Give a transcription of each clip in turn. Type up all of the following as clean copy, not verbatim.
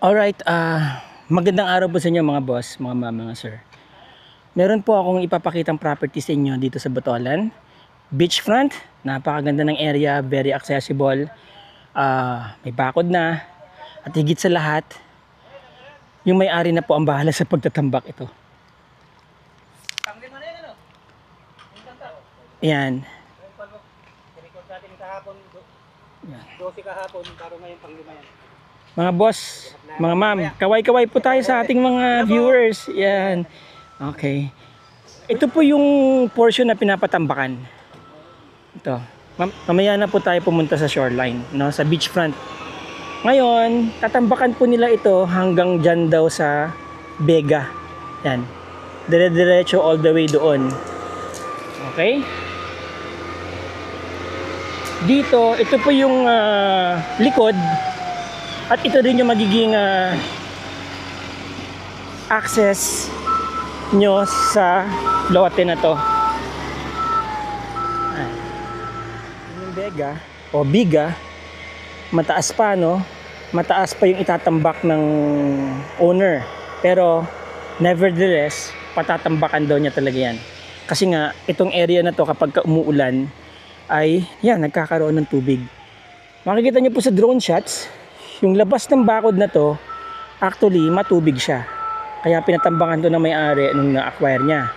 Alright, magandang araw po sa inyo mga boss, mga ma'am, mga sir. Meron po akong ipapakitang property sa inyo dito sa Botolan. Beachfront, napakaganda ng area, very accessible. May bakod na. At higit sa lahat, yung may-ari na po ang bahala sa pagtatambak ito. Ayan. Ayan. 12 kahapon, pero ngayon pang-5 yan. Mga boss, mga ma'am, kaway-kaway po tayo sa ating mga viewers. Yan. Okay. Ito po yung portion na pinapatambakan. Ito. Mamaya na po tayo pumunta sa shoreline, no, sa beachfront. Ngayon, tatambakan po nila ito hanggang dyan daw sa Vega. Yan. Dire-diretso all the way doon. Okay? Dito, ito po yung likod. At ito rin yung magiging access nyo sa lote na to. Yung Vega o Biga, mataas pa, no? Mataas pa yung itatambak ng owner. Pero nevertheless, patatambakan daw niya talaga yan. Kasi nga, itong area na to kapag umuulan ay yan, nagkakaroon ng tubig. Makikita nyo po sa drone shots, yung labas ng bakod na to, actually matubig siya. Kaya pinatambakan to ng may-ari nung na-acquire niya.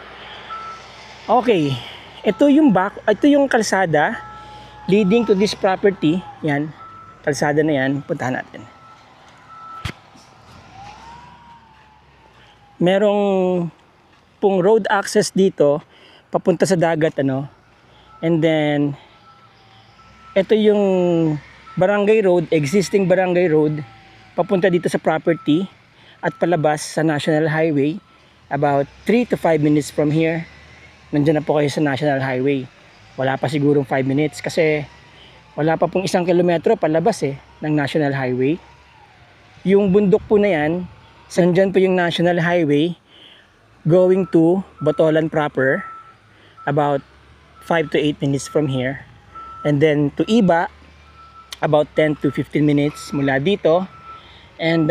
Okay, ito yung kalsada leading to this property. Yan, kalsada na yan, puntahan natin. Merong pong road access dito papunta sa dagat, ano. And then ito yung barangay road, existing barangay road, papunta dito sa property at palabas sa National Highway. About 3 to 5 minutes from here, nandiyan na po kayo sa National Highway. Wala pa sigurong 5 minutes kasi wala pa pong 1 kilometro palabas ng National Highway. Yung bundok po na yan, nandiyan po yung National Highway going to Botolan proper, about 5 to 8 minutes from here. And then to Iba, about 10 to 15 minutes mula dito. And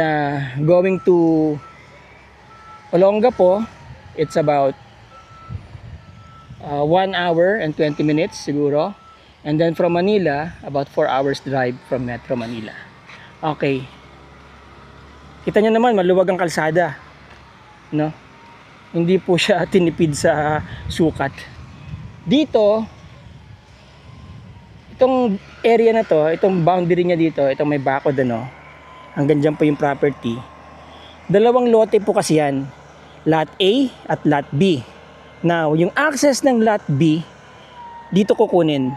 going to Olongapo, it's about 1 hour and 20 minutes siguro. And then from Manila, about 4 hours drive from Metro Manila. Okay. Kita nyo naman, maluwag ang kalsada, no? Hindi po siya tinipid sa sukat. Dito, itong area na to, itong boundary niya dito, itong may bakod, ano, hanggang dyan po yung property. Dalawang lote po kasi yan, lot A at lot B. Now, yung access ng lot B, dito kukunin.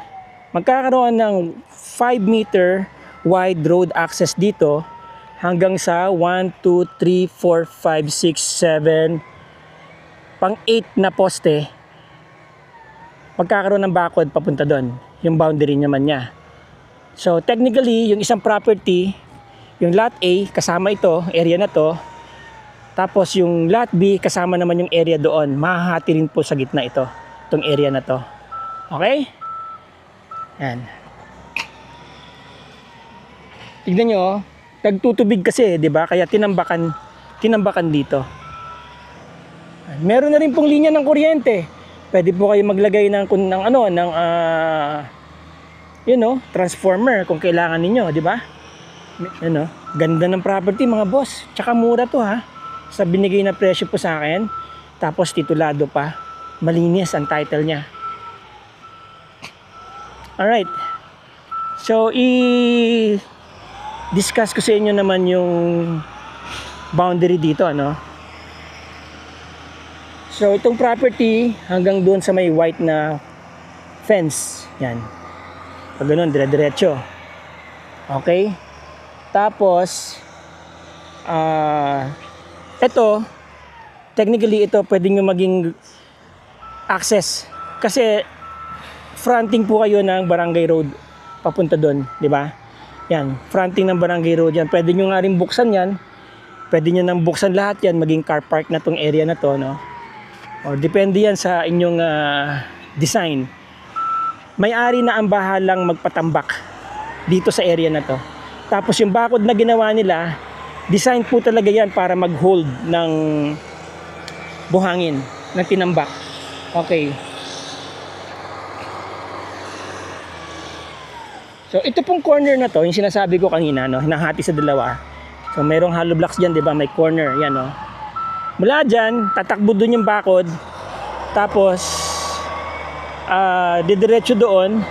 Magkakaroon ng 5 meter wide road access dito hanggang sa 1, 2, 3, 4, 5, 6, 7 pang 8 na poste. Magkakaroon ng bakod papunta doon, yung boundary naman niya. So technically, yung isang property, yung lot A kasama ito, area na to. Tapos yung lot B kasama naman yung area doon. Mahahati rin po sa gitna ito, itong area na to. Okay? Yan. Tignan nyo, nagtutubig kasi, di ba? Kaya tinambakan dito. Meron na rin pong linya ng kuryente. Pwede po kayo maglagay ng transformer kung kailangan ninyo, di ba? Ganda ng property mga boss. Tsaka mura to, ha. Sa binigay na presyo po sa akin. Tapos titulado pa. Malinis ang title niya. Alright. So i-discuss ko sa inyo naman yung boundary dito, ano. So itong property hanggang doon sa may white na fence. Yan. Pag ganun, dire-diretso. Okay? Tapos ito, technically ito pwedeng maging access. Kasi fronting po kayo ng barangay road papunta doon, di ba? Yan, fronting ng barangay road yan. Pwede nyo nga rin buksan yan. Pwede nyo nang buksan lahat yan, maging car park na tong area na to, no? Or depende yan sa inyong design. May-ari na ang bahalang magpatambak dito sa area na to. Tapos yung bakod na ginawa nila, Design po talaga yan para mag-hold ng buhangin, ng tinambak. Okay. So ito pong corner na to, yung sinasabi ko kanina, no, hinahati sa dalawa. So mayroong hollow blocks diyan, 'di ba? May corner, yan, no. Mula diyan, tatakbo doon yung bakod. Tapos didiretso doon.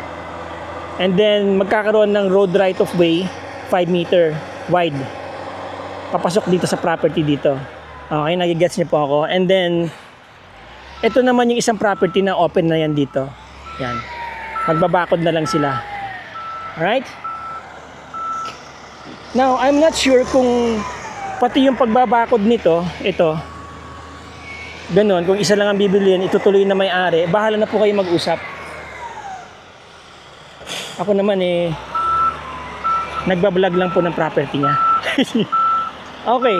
And then magkakaroon ng road right of way 5 meter wide. Papasok dito sa property dito. Okay, nagigets niyo po ako. And then ito naman yung isang property na open na yan dito. Yan. Magbabakod na lang sila. Alright? Now, I'm not sure kung pati yung pagbabakod nito, ito, ganun, kung isa lang ang bibiliin, itutuloy na may-ari, bahala na po kayo mag-usap. Ako naman nagbablog lang po ng property niya. Okay.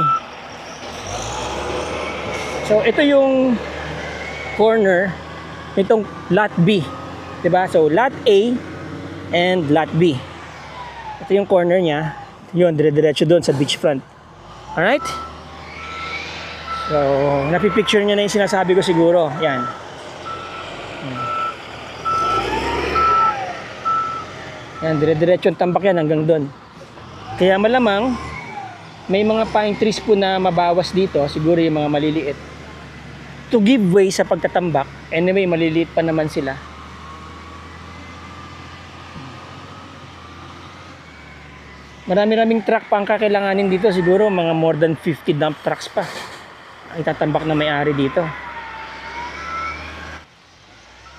So, ito yung corner nitong lot B. Diba? So, lot A and lot B. Ito yung corner niya. Yun, dire-diretso doon sa beachfront. Alright? So, napipicture niya na yung sinasabi ko siguro. Yan. Yan, dire-diretso yung tambak yan hanggang doon. Kaya malamang, may mga pine trees po na mabawas dito. Siguro yung mga maliliit. To give way sa pagtatambak. Anyway, maliliit pa naman sila. Marami-raming truck pa ang kakailanganin dito. Siguro mga more than 50 dump trucks pa ang itatambak na may-ari dito.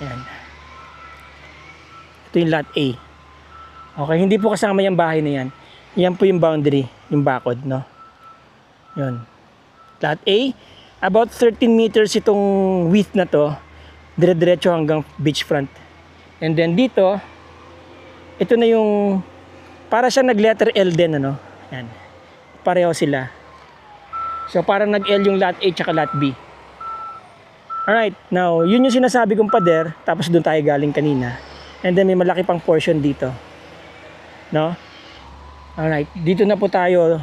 Yan. Ito yung lot A. Okay, hindi po kasama yung bahay na yan. Yan po yung boundary, yung bakod, no? Yun. Lot A, about 13 meters itong width na to. Dire-diretso hanggang beachfront. And then dito, ito na yung para siya nag-letter L din, ano? Yan. Pareho sila. So, parang nag-L yung lot A tsaka lot B. Alright, now, yun yung sinasabi kong pader, tapos doon tayo galing kanina. And then, may malaki pang portion dito. No? Alright, dito na po tayo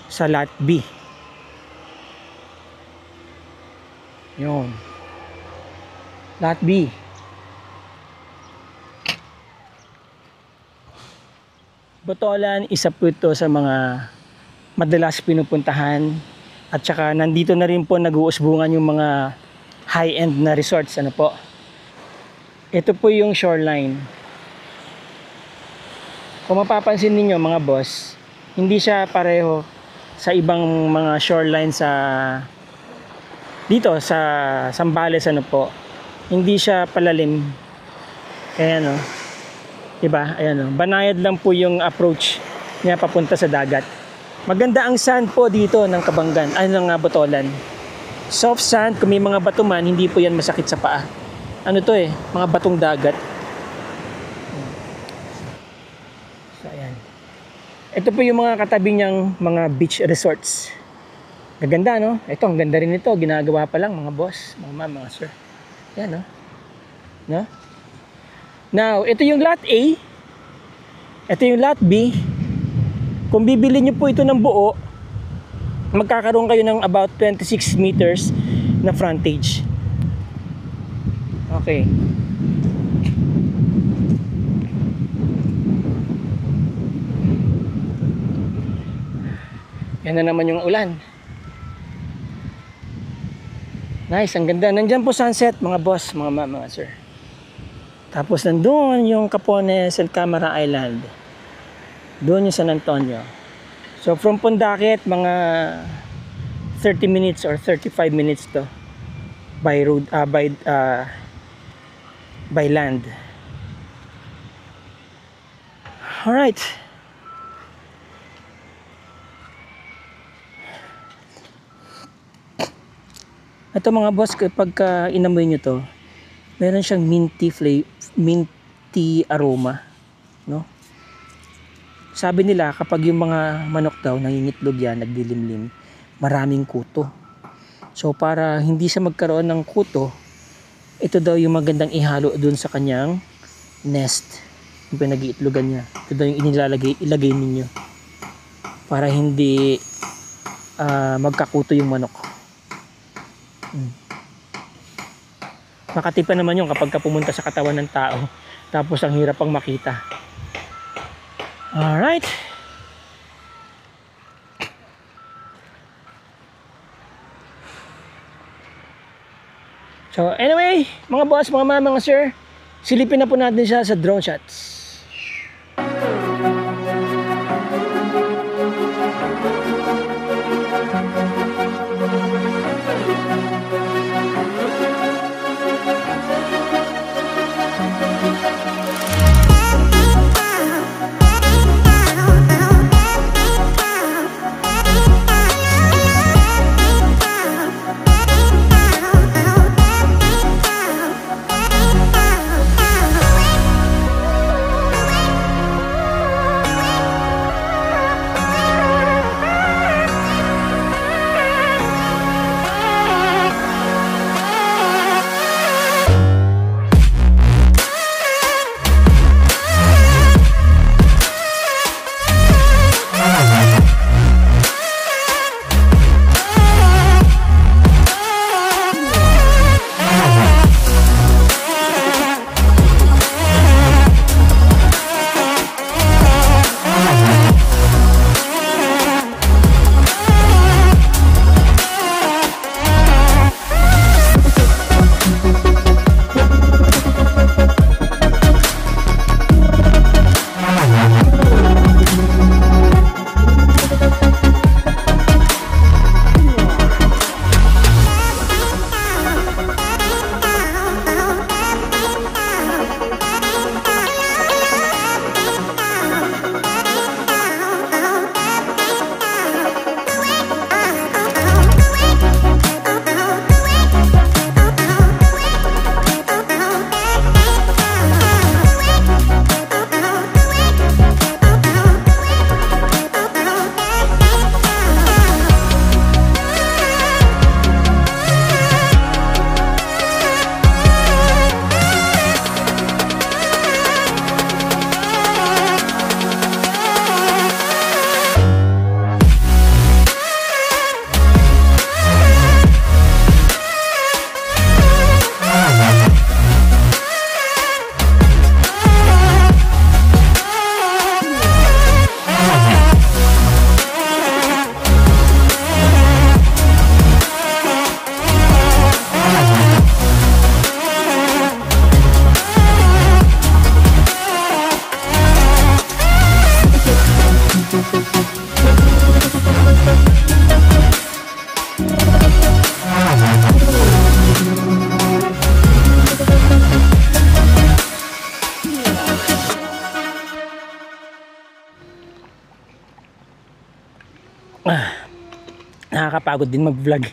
sa lot B. Yun. Lot B. Botolan, isa po ito sa mga madalas pinupuntahan at saka nandito na rin po nag-uusbungan yung mga high-end na resorts. Ano po? Ito po yung shoreline. Kung mapapansin niyo mga boss, hindi siya pareho sa ibang mga shoreline sa dito sa Zambales, ano po. Hindi siya palalim. Kaya no. Diba? Ayan o. Banayad lang po yung approach niya papunta sa dagat. Maganda ang sand po dito ng Kabanggan. Ay, ng Botolan. Soft sand. Kung may mga bato man, hindi po yan masakit sa paa. Ano to mga batong dagat. So, ayan. Ito po yung mga katabi niyang mga beach resorts. Gaganda, no? Ito, ang ganda rin ito. Ginagawa pa lang, mga boss, mga ma'am, mga sir. Ayan, no? No? Now, ito yung lot A. Ito yung lot B. Kung bibili nyo po ito ng buo, magkakaroon kayo ng about 26 meters na frontage. Okay. Yan na naman yung ulan. Nice, ang ganda. Nandyan po sunset, mga boss, mga ma'am, mga sir. Tapos nandun yung Capones and Camara Island. Doon yung San Antonio. So from Pondakit, mga 30 minutes or 35 minutes to by road, by land. Alright. Ito mga boss, kapag inamoy nyo to, meron siyang minty aroma, no? Sabi nila kapag yung mga manok daw nangingitlog yan, nagdilimlim, maraming kuto. So para hindi siya magkaroon ng kuto, ito daw yung magandang ihalo dun sa kanyang nest, yung pinag-iitlogan niya. Ito daw yung ilagay ninyo para hindi magkakuto yung manok. Makati pa naman yung kapag pumunta sa katawan ng tao, tapos ang hirap pang makita. Alright. So anyway, mga boss, mga mama, mga sir, silipin na po natin siya sa drone shots. Nakakapagod din mag-vlog.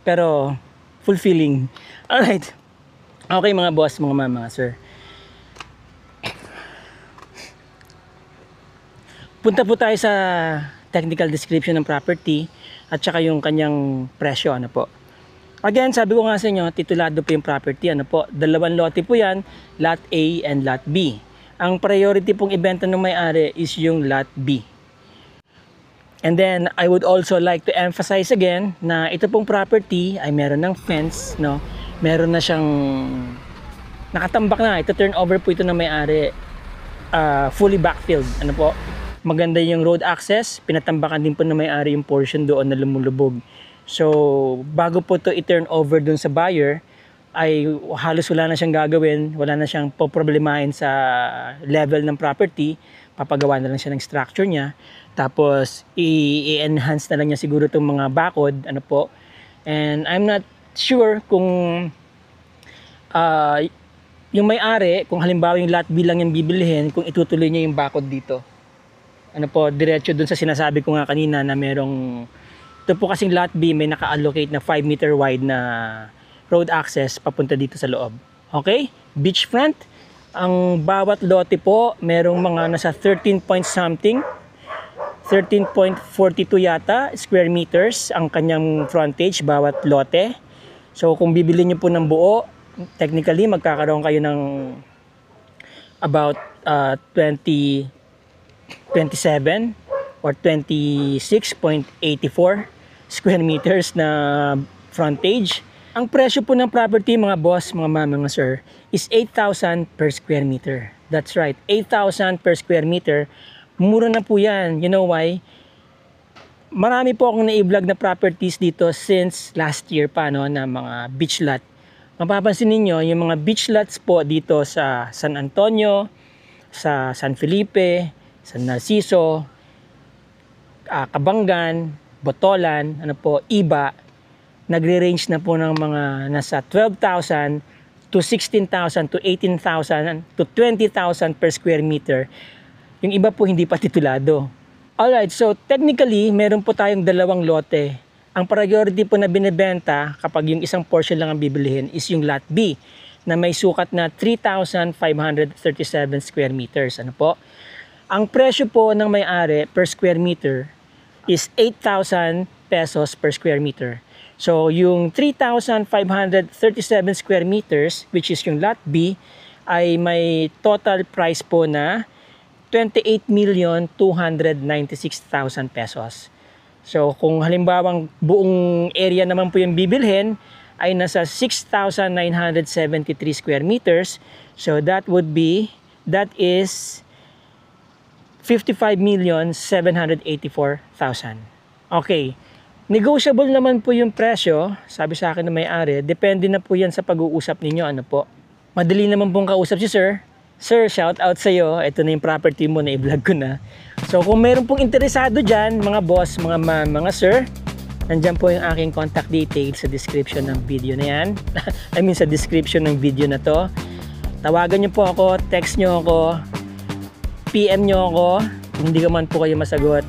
Pero fulfilling. Alright. Okay mga boss, mga mama, mga sir. Punta po tayo sa technical description ng property at saka yung kanyang presyo, ano po. Again, sabi ko nga sa inyo, titulado po yung property, ano po. 2 lote po yan, lot A and lot B. Ang priority pong ibenta ng may-ari is yung lot B. And then, I would also like to emphasize again na ito pong property ay meron ng fence, no? Meron na siyang nakatambak na. Ito turnover po ito ng may-ari, fully backfilled, ano po. Maganda yung road access, pinatambakan din po ng may-ari yung portion doon na lumulubog. So, bago po ito i-turn over dun sa buyer, ay halos wala na siyang gagawin, wala na siyang poproblemahin sa level ng property, papagawa na lang siya ng structure niya, tapos i-enhance na lang niya siguro itong mga bakod, ano po. And I'm not sure kung yung may-ari, kung halimbawa yung lot B lang yung bibilihin, kung itutuloy niya yung bakod dito. Ano po, diretso dun sa sinasabi ko nga kanina na merong, ito po kasing lot B may naka-allocate na 5 meter wide na road access papunta dito sa loob. Okay? Beachfront. Ang bawat lote po, merong mga nasa 13 point something, 13.42 yata square meters ang kanyang frontage bawat lote. So kung bibili niyo po ng buo, technically magkakaroon kayo ng about 27 or 26.84 square meters na frontage. Ang presyo po ng property mga boss, mga ma'am, mga sir, is 8,000 per square meter. That's right, 8,000 per square meter. Mura na po yan. You know why? Marami po akong na-vlog na properties dito since last year pa, no, na mga beach lot. Mapapansin niyo yung mga beach lots po dito sa San Antonio, sa San Felipe, San Narciso, Cabangan, Botolan, ano po, Iba, nagre-range na po ng mga nasa 12,000 to 16,000 to 18,000 to 20,000 per square meter. Yung iba po hindi pa titulado. Alright, so technically, meron po tayong dalawang lote. Ang priority po na binibenta kapag yung isang portion lang ang bibilihin is yung lot B na may sukat na 3,537 square meters. Ano po? Ang presyo po ng may-ari per square meter is 8,000 pesos per square meter. So, yung 3,537 square meters, which is yung lot B, ay may total price po na 28,296,000 pesos. So, kung halimbawang buong area naman po yung bibilhin, ay nasa 6,973 square meters. So, that is 55,784,000. Okay. Negotiable naman po yung presyo, sabi sa akin ng may-ari, depende na po yan sa pag-uusap ninyo, ano po. Madali naman pong kausap si sir. Sir, shout out sa iyo. Ito na yung property mo na i-vlog ko na. So kung mayroon pong interesado dyan, mga boss, mga ma'am, mga sir, nandyan po yung aking contact details sa description ng video na yan. I mean sa description ng video na to. Tawagan nyo po ako, text nyo ako, PM nyo ako. Kung hindi ka man po kayo masagot,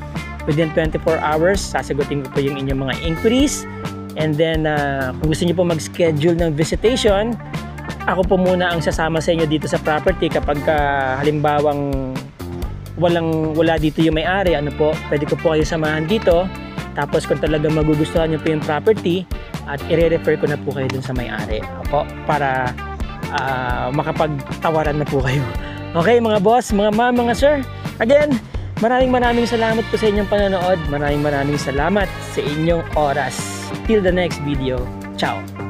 within 24 hours, sasagutin ko po yung inyong mga inquiries. And then, kung gusto niyo po mag-schedule ng visitation, ako po muna ang sasama sa inyo dito sa property kapag halimbawang wala dito yung may-ari, ano po, pwede ko po kayo samahan dito. Tapos kung talaga magugustuhan niyo po yung property, at i-refer ko na po kayo dun sa may-ari. Opo, para makapagtawaran na po kayo. Okay, mga boss, mga ma'am, mga sir. Again, maraming salamat po sa inyong panonood. Maraming salamat sa inyong oras. Till the next video. Ciao!